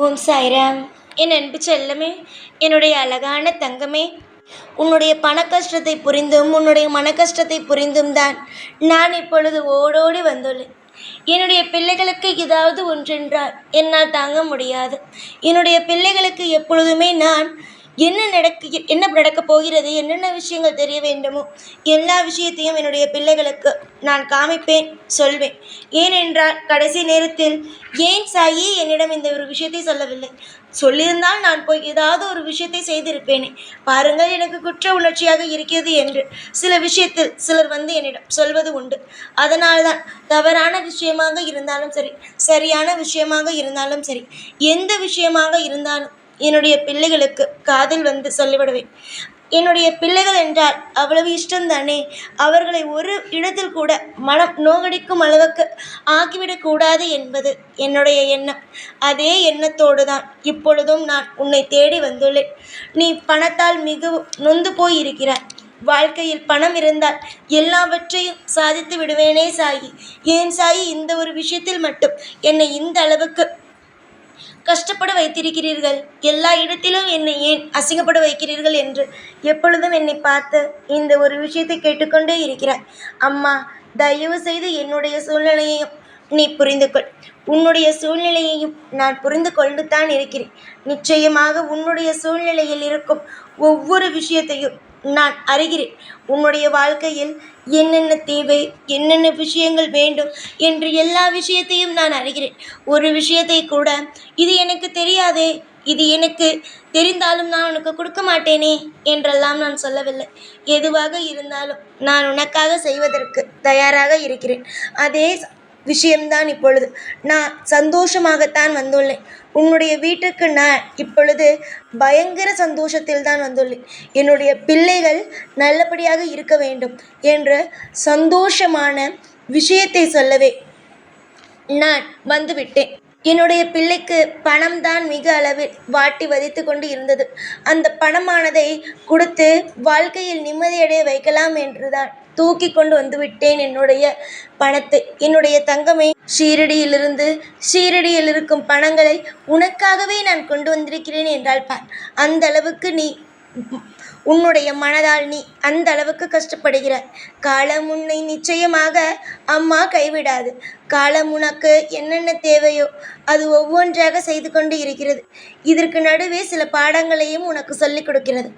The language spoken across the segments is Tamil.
ஓம் சாய்ராம். என் அன்பு செல்லமே, என்னுடைய அழகான தங்கமே, உன்னுடைய பண கஷ்டத்தை புரிந்தும் உன்னுடைய மன கஷ்டத்தை புரிந்தும் தான் நான் இப்பொழுது ஓடோடி வந்துள்ளேன். என்னுடைய பிள்ளைகளுக்கு ஏதாவது ஒன்றென்றால் என்னால் தாங்க முடியாது. என்னுடைய பிள்ளைகளுக்கு எப்பொழுதுமே நான் என்ன நடக்கப் போகிறது, என்னென்ன விஷயங்கள் தெரிய வேண்டுமோ எல்லா விஷயத்தையும் என்னுடைய பிள்ளைகளுக்கு நான் காமிப்பேன், சொல்வேன். ஏனென்றால் கடைசி நேரத்தில் ஏன் சாயி என்னிடம் இந்த ஒரு விஷயத்தை சொல்லவில்லை, சொல்லியிருந்தால் நான் போய் ஏதாவது ஒரு விஷயத்தை செய்திருப்பேனே, பாருங்கள் எனக்கு குற்ற உணர்ச்சியாக இருக்கிறது என்று சில விஷயத்தில் சிலர் என்னிடம் சொல்வது உண்டு. அதனால்தான் தவறான விஷயமாக இருந்தாலும் சரி, சரியான விஷயமாக இருந்தாலும் சரி, எந்த விஷயமாக இருந்தாலும் என்னுடைய பிள்ளைகளுக்கு காதில் சொல்லிவிடுவேன். என்னுடைய பிள்ளைகள் என்றால் அவ்வளவு இஷ்டம்தானே. அவர்களை ஒரு இடத்தில் கூட மனம் நோகடிக்கும் அளவுக்கு ஆக்கிவிடக்கூடாது என்பது என்னுடைய எண்ணம். அதே எண்ணத்தோடு தான் இப்பொழுதும் நான் உன்னை தேடி வந்துள்ளேன். நீ பணத்தால் மிகவும் நொந்து போய் இருக்கிறாய். வாழ்க்கையில் பணம் இருந்தால் எல்லாவற்றையும் சாதித்து விடுவேனே சாயி, ஏன் சாயி இந்த ஒரு விஷயத்தில் மட்டும் என்னை இந்த அளவுக்கு கஷ்டப்பட வைத்திருக்கிறீர்கள், எல்லா இடத்திலும் என்னை ஏன் அசிங்கப்பட வைக்கிறீர்கள் என்று எப்பொழுதும் என்னை பார்த்து இந்த ஒரு விஷயத்தை கேட்டுக்கொண்டே இருக்கிறாய். அம்மா, தயவு செய்து என்னுடைய சூழ்நிலையையும் நீ புரிந்து கொள். உன்னுடைய சூழ்நிலையையும் நான் புரிந்து கொண்டு தான் இருக்கிறேன். நிச்சயமாக உன்னுடைய சூழ்நிலையில் இருக்கும் ஒவ்வொரு விஷயத்தையும் நான் அறிகிறேன். உன்னுடைய வாழ்க்கையில் என்னென்ன தேவை, என்னென்ன விஷயங்கள் வேண்டும் என்று எல்லா விஷயத்தையும் நான் அறிகிறேன். ஒரு விஷயத்தை கூட இது எனக்கு தெரியாதே, இது எனக்கு தெரிந்தாலும் நான் உனக்கு கொடுக்க மாட்டேனே என்றெல்லாம் நான் சொல்லவில்லை. எதுவாக இருந்தாலும் நான் உனக்காக செய்வதற்கு தயாராக இருக்கிறேன். அதே விஷயம்தான் இப்பொழுது நான் சந்தோஷமாகத்தான் வந்துள்ளேன். உன்னுடைய வீட்டுக்கு நான் இப்பொழுது பயங்கர சந்தோஷத்தில் தான் வந்துள்ளேன். என்னுடைய பிள்ளைகள் நல்லபடியாக இருக்க வேண்டும் என்ற சந்தோஷமான விஷயத்தை சொல்லவே நான் வந்துவிட்டேன். என்னுடைய பிள்ளைக்கு பணம் தான் மிக அளவில் வாட்டி வதைத்து கொண்டு இருந்தது. அந்த பணமானதை கொடுத்து வாழ்க்கையில் நிம்மதியடைய வைக்கலாம் என்றுதான் தூக்கி கொண்டு வந்துவிட்டேன் என்னுடைய பணத்தை. என்னுடைய தங்கமே, ஷீரடியில் இருக்கும் பணங்களை உனக்காகவே நான் கொண்டு வந்திருக்கிறேன் என்றால் பார். அந்த அளவுக்கு நீ உன்னுடைய மனதால் நீ அந்த அளவுக்கு கஷ்டப்படுகிறாய். காலம் உன்னை நிச்சயமாக அம்மா கைவிடாது. காலம் உனக்கு என்னென்ன தேவையோ அது ஒவ்வொன்றாக செய்து கொண்டு இருக்கிறது. இதற்கு நடுவே சில பாடங்களையும் உனக்கு சொல்லிக் கொடுக்கிறது.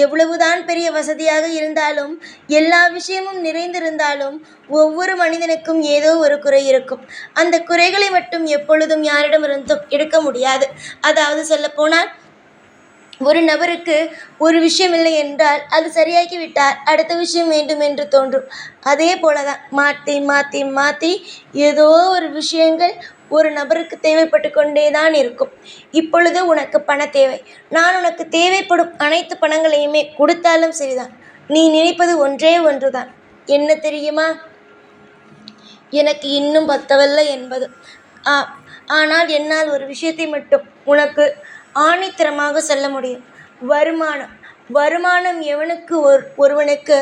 எவ்வளவுதான் பெரிய வசதியாக இருந்தாலும், எல்லா விஷயமும் நிறைந்திருந்தாலும் ஒவ்வொரு மனிதனுக்கும் ஏதோ ஒரு குறை இருக்கும். அந்த குறைகளை மட்டும் எப்பொழுதும் யாரிடமிருந்தும் எடுக்க முடியாது. அதாவது சொல்லப்போனால், ஒரு நபருக்கு ஒரு விஷயம் இல்லை என்றால் அது சரியாக்கி விட்டால் அடுத்த விஷயம் வேண்டும் என்று தோன்றும். அதே போலதான் மாற்றி மாற்றி மாற்றி ஏதோ ஒரு விஷயங்கள் ஒரு நபருக்கு தேவைப்பட்டு கொண்டே தான் இருக்கும். இப்பொழுது உனக்கு பண தேவை. நான் உனக்கு தேவைப்படும் அனைத்து பணங்களையுமே கொடுத்தாலும் சரிதான். நீ நினைப்பது ஒன்றே ஒன்றுதான். என்ன தெரியுமா? எனக்கு இன்னும் பத்தவில்லை என்பது. ஆனால் என்னால் ஒரு விஷயத்தை மட்டும் உனக்கு ஆணித்தரமாக சொல்ல முடியும். வருமானம் எவனுக்கு ஒருவனுக்கு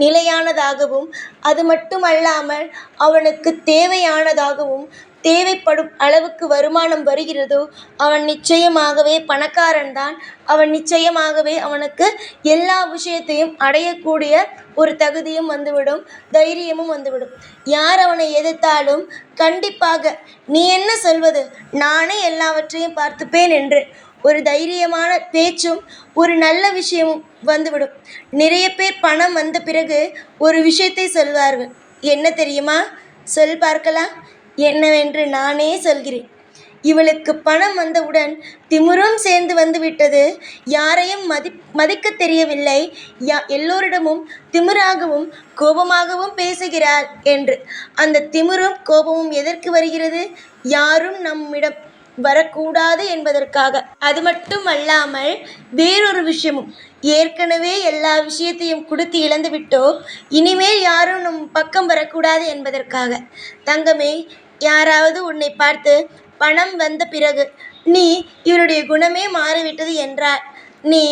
நிலையானதாகவும், அது மட்டுமல்லாமல் அவனுக்கு தேவையானதாகவும், தேவைப்படும் அளவுக்கு வருமானம் வருகிறதோ அவன் நிச்சயமாகவே பணக்காரன்தான். அவன் நிச்சயமாகவே அவனுக்கு எல்லா விஷயத்தையும் அடையக்கூடிய ஒரு தகுதியும் வந்துவிடும், தைரியமும் வந்துவிடும். யார் அவனை எதிர்த்தாலும் கண்டிப்பாக நீ என்ன சொல்வது, நானே எல்லாவற்றையும் பார்த்துப்பேன் என்று ஒரு தைரியமான பேச்சும் ஒரு நல்ல விஷயமும் வந்துவிடும். நிறைய பேர் பணம் வந்த பிறகு ஒரு விஷயத்தை சொல்வார்கள். என்ன தெரியுமா? சொல் பார்க்கலாம். என்னவென்று நானே சொல்கிறேன். இவளுக்கு பணம் வந்தவுடன் திமிரும் சேர்ந்து வந்துவிட்டது. யாரையும் மதிக்க தெரியவில்லை. எல்லோரிடமும் திமிராகவும் கோபமாகவும் பேசுகிறாள் என்று. அந்த திமிரும் கோபமும் எதற்கு வருகிறது? யாரும் நம்மிடம் வரக்கூடாது என்பதற்காக. அது மட்டும் அல்லாமல் வேறொரு விஷயமும், ஏற்கனவே எல்லா விஷயத்தையும் கொடுத்து இழந்து விட்டோம், இனிமேல் யாரும் நம் பக்கம் வரக்கூடாது என்பதற்காக. தங்கமே, யாராவது உன்னை பார்த்து பணம் வந்த பிறகு நீ இவருடைய குணமே மாறிவிட்டது என்றால் நீ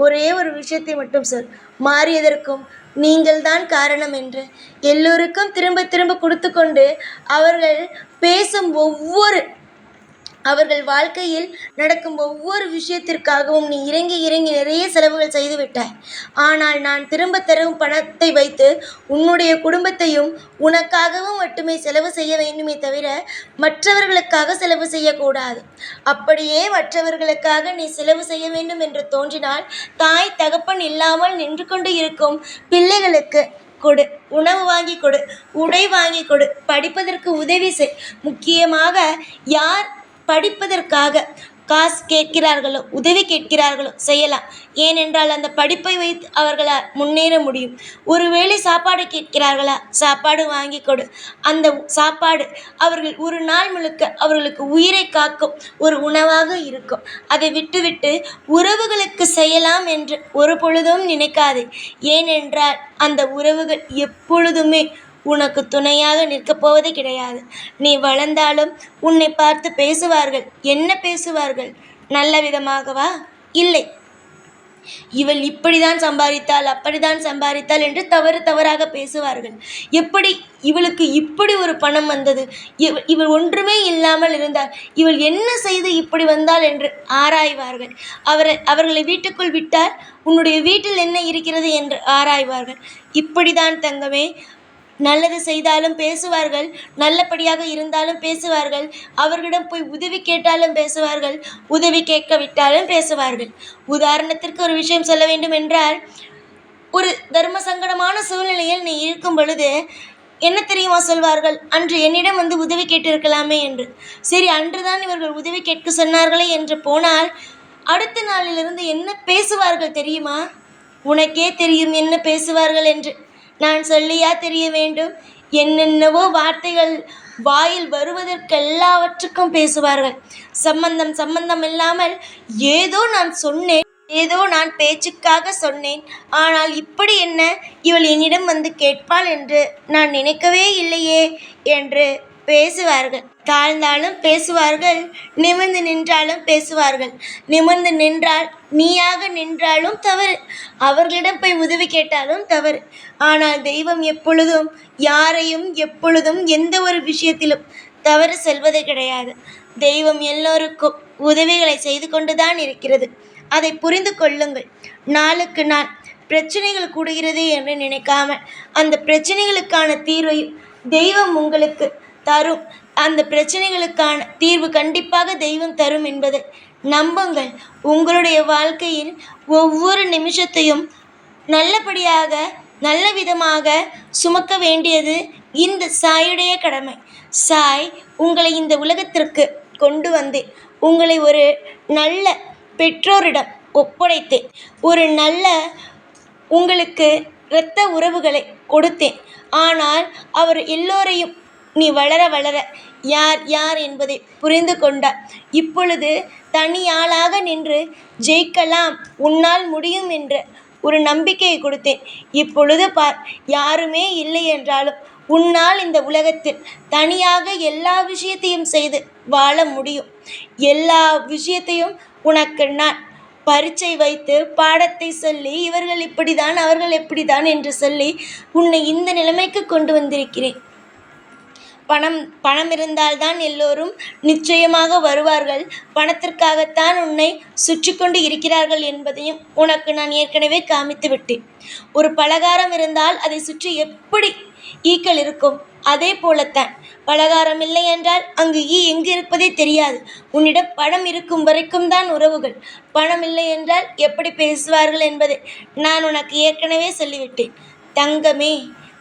ஒரே ஒரு விஷயத்தை மட்டும் சொல், மாறியதற்கும் நீங்கள்தான் காரணம் என்று. எல்லோருக்கும் திரும்ப திரும்ப கொடுத்து கொண்டு அவர்கள் பேசும் ஒவ்வொரு அவர்கள் வாழ்க்கையில் நடக்கும் ஒவ்வொரு விஷயத்திற்காகவும் நீ இறங்கி இறங்கி நிறைய செலவுகள் செய்து விட்டாய். ஆனால் நான் திரும்ப தரும் பணத்தை வைத்து உன்னுடைய குடும்பத்தையும் உனக்காகவும் மட்டுமே செலவு செய்ய வேண்டுமே தவிர மற்றவர்களுக்காக செலவு செய்யக்கூடாது. அப்படியே மற்றவர்களுக்காக நீ செலவு செய்ய வேண்டும் என்று தோன்றினால் தாய் தகப்பன் இல்லாமல் நின்று கொண்டு இருக்கும் பிள்ளைகளுக்கு கொடு, உணவு வாங்கி கொடு, உடை வாங்கி கொடு, படிப்பதற்கு உதவி செய். முக்கியமாக யார் படிப்பதற்காக காசு கேட்கிறார்களோ, உதவி கேட்கிறார்களோ செய்யலாம். ஏனென்றால் அந்த படிப்பை வைத்து அவர்களால் முன்னேற முடியும். ஒருவேளை சாப்பாடு கேட்கிறார்களா, சாப்பாடு வாங்கி கொடு. அந்த சாப்பாடு அவர்கள் ஒரு நாள் முழுக்க அவர்களுக்கு உயிரை காக்கும் ஒரு உணவாக இருக்கும். அதை விட்டுவிட்டு உறவுகளுக்கு செய்யலாம் என்று ஒரு பொழுதும் நினைக்காதே. ஏனென்றால் அந்த உறவுகள் எப்பொழுதுமே உனக்கு துணையாக நிற்கப் போவது கிடையாது. நீ வளர்ந்தாலும் உன்னை பார்த்து பேசுவார்கள். என்ன பேசுவார்கள்? நல்ல விதமாகவா? இல்லை, இவள் இப்படிதான் சம்பாதித்தாள், அப்படிதான் சம்பாதித்தாள் என்று தவறாக பேசுவார்கள். எப்படி இவளுக்கு இப்படி ஒரு பணம் வந்தது? இவள் ஒன்றுமே இல்லாமல் இருந்தாள், இவள் என்ன செய்து இப்படி வந்தாள் என்று ஆராய்வார்கள். அவர்களை வீட்டுக்குள் விட்டால் உன்னுடைய வீட்டில் என்ன இருக்கிறது என்று ஆராய்வார்கள். இப்படிதான் தங்கமே, நல்லது செய்தாலும் பேசுவார்கள், நல்லபடியாக இருந்தாலும் பேசுவார்கள், அவர்களிடம் போய் உதவி கேட்டாலும் பேசுவார்கள், உதவி கேட்க விட்டாலும் பேசுவார்கள். உதாரணத்திற்கு ஒரு விஷயம் சொல்ல வேண்டும் என்றால், ஒரு தர்ம சங்கடமான சூழ்நிலையில் நீ இருக்கும் பொழுது என்ன தெரியுமா சொல்வார்கள்? அன்று என்னிடம் வந்து உதவி கேட்டிருக்கலாமே என்று. சரி, அன்றுதான் இவர்கள் உதவி கேட்க சொன்னார்களே என்று போனால் அடுத்த நாளிலிருந்து என்ன பேசுவார்கள் தெரியுமா? உனக்கே தெரியும் என்ன பேசுவார்கள் என்று. நான் சொல்லியா தெரிய வேண்டும்? என்னென்னவோ வார்த்தைகள் வாயில் வருவதற்கெல்லாவற்றுக்கும் பேசுவார்கள். சம்பந்தம் இல்லாமல் ஏதோ நான் சொன்னேன், ஏதோ நான் பேச்சுக்காக சொன்னேன், ஆனால் இப்படி என்ன இவள் என்னிடம் வந்து கேட்பாள் என்று நான் நினைக்கவே இல்லையே என்று பேசுவார்கள். தாழ்ந்தாலும் பேசுவார்கள், நிமிர்ந்து நின்றாலும் பேசுவார்கள். நிமிர்ந்து நின்றால் நீயாக நின்றாலும் தவறு, அவர்களிடம் போய் உதவி கேட்டாலும் தவறு. ஆனால் தெய்வம் எப்பொழுதும் யாரையும் எப்பொழுதும் எந்த ஒரு விஷயத்திலும் தவறு செல்வது கிடையாது. தெய்வம் எல்லோருக்கும் உதவிகளை செய்து கொண்டுதான் இருக்கிறது. அதை புரிந்து கொள்ளுங்கள். நாளுக்கு நாள் பிரச்சனைகள் கூடுகிறது என்று நினைக்காமல் அந்த பிரச்சனைகளுக்கான தீர்வையும் தெய்வம் உங்களுக்கு தரும். அந்த பிரச்சனைகளுக்கான தீர்வு கண்டிப்பாக தெய்வம் தரும் என்பதை நம்புங்கள். உங்களுடைய வாழ்க்கையில் ஒவ்வொரு நிமிஷத்தையும் நல்லபடியாக நல்ல விதமாக சுமக்க வேண்டியது இந்த சாயுடைய கடமை. சாய் உங்களை இந்த உலகத்திற்கு கொண்டு வந்தேன், உங்களை ஒரு நல்ல பெற்றோரிடம் ஒப்படைத்தேன், ஒரு நல்ல உங்களுக்கு இரத்த உறவுகளை கொடுத்தேன். ஆனால் அவர் எல்லோரையும் நீ வளர வளர யார் யார் என்பதை புரிந்து கொண்டார். இப்பொழுது தனியாளாக நின்று ஜெயிக்கலாம், உன்னால் முடியும் என்ற ஒரு நம்பிக்கையை கொடுத்தேன். இப்பொழுது பார், யாருமே இல்லை என்றாலும் உன்னால் இந்த உலகத்தில் தனியாக எல்லா விஷயத்தையும் செய்து வாழ முடியும். எல்லா விஷயத்தையும் உனக்கு நான் பரீட்சை வைத்து பாடத்தை சொல்லி இவர்கள் இப்படிதான் அவர்கள் எப்படிதான் என்று சொல்லி உன்னை இந்த நிலைமைக்கு கொண்டு வந்திருக்கிறேன். பணம் இருந்தால்தான் எல்லோரும் நிச்சயமாக வருவார்கள், பணத்திற்காகத்தான் உன்னை சுற்றி கொண்டு இருக்கிறார்கள் என்பதையும் உனக்கு நான் ஏற்கனவே காமித்து விட்டேன். ஒரு பலகாரம் இருந்தால் அதை சுற்றி எப்படி ஈக்கள் இருக்கும்? அதே போலத்தான் பலகாரம் இல்லை என்றால் அங்கு ஈ எங்கு இருப்பதே தெரியாது. உன்னிடம் பணம் இருக்கும் வரைக்கும் தான் உறவுகள், பணம் இல்லை என்றால் எப்படி பேசுவார்கள் என்பதை நான் உனக்கு ஏற்கனவே சொல்லிவிட்டேன். தங்கமே,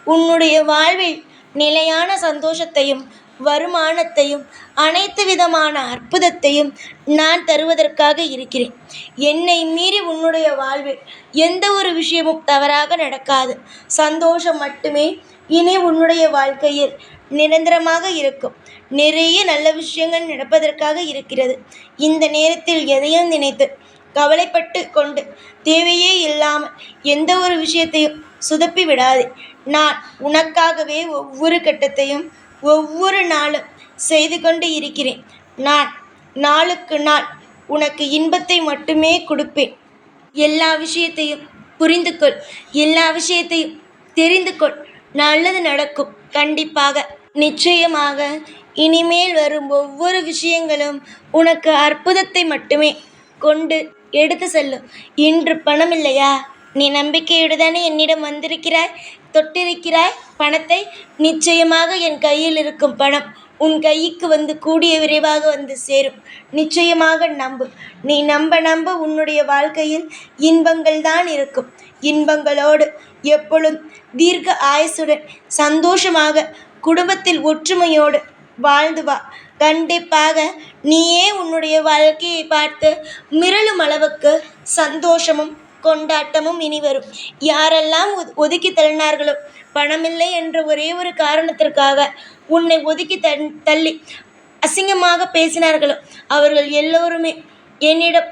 உன்னுடைய வாழ்வில் நிலையான சந்தோஷத்தையும் வருமானத்தையும் அனைத்து விதமான அற்புதத்தையும் நான் தருவதற்காக இருக்கிறேன். என்னை மீறி உன்னுடைய வாழ்வில் எந்த ஒரு விஷயமும் தவறாக நடக்காது. சந்தோஷம் மட்டுமே இனி உன்னுடைய வாழ்க்கையில் நிரந்தரமாக இருக்கும். நிறைய நல்ல விஷயங்கள் நடப்பதற்காக இருக்கிறது. இந்த நேரத்தில் எதையும் நினைத்து கவலைப்பட்டு கொண்டு தேவையே இல்லாமல் எந்த ஒரு விஷயத்தையும் சுதப்பி விடாதே. நான் உனக்காகவே ஒவ்வொரு கட்டத்தையும் ஒவ்வொரு நாளும் செய்து கொண்டு இருக்கிறேன். நான் நாளுக்கு நாள் உனக்கு இன்பத்தை மட்டுமே கொடுப்பேன். எல்லா விஷயத்தையும் புரிந்து கொள், எல்லா விஷயத்தையும் தெரிந்து கொள். நல்லது நடக்கும். கண்டிப்பாக, நிச்சயமாக இனிமேல் வரும் ஒவ்வொரு விஷயங்களும் உனக்கு அற்புதத்தை மட்டுமே கொண்டு எடுத்து செல்லும். இன்று பணம் இல்லையா? நீ நம்பிக்கையோடு தானே என்னிடம் வந்திருக்கிறாய், தொட்டிருக்கிறாய் பணத்தை. நிச்சயமாக என் கையில் இருக்கும் பணம் உன் கைக்கு வந்து கூடிய விரைவாக வந்து சேரும். நிச்சயமாக நம்பு. நீ நம்ப நம்ப உன்னுடைய வாழ்க்கையில் இன்பங்கள் தான் இருக்கும். இன்பங்களோடு எப்பொழுதும் தீர்க்க ஆயுசுடன் சந்தோஷமாக குடும்பத்தில் ஒற்றுமையோடு வாழ்ந்து வா. கண்டிப்பாக நீயே உன்னுடைய வாழ்க்கையை பார்த்து மிரளும் அளவுக்கு சந்தோஷமும் கொண்டாட்டமும் இனி வரும். யாரெல்லாம் ஒதுக்கி தள்ளினார்களோ, பணமில்லை என்ற ஒரே ஒரு காரணத்திற்காக உன்னை ஒதுக்கி தள்ளி அசிங்கமாக பேசினார்களோ, அவர்கள் எல்லோருமே என்னிடம்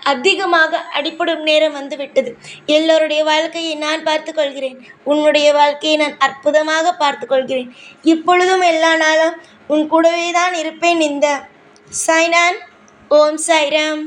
அதிகமாக அடிபடும் நேரம் வந்துவிட்டது. எல்லோருடைய வாழ்க்கையை நான் பார்த்து கொள்கிறேன். உன்னுடைய வாழ்க்கையை நான் அற்புதமாக பார்த்து கொள்கிறேன். இப்பொழுதும் எல்லா நாளும் உன் கூடவே தான் இருப்பேன். இந்த சாய்நான். ஓம் சாய்ராம்.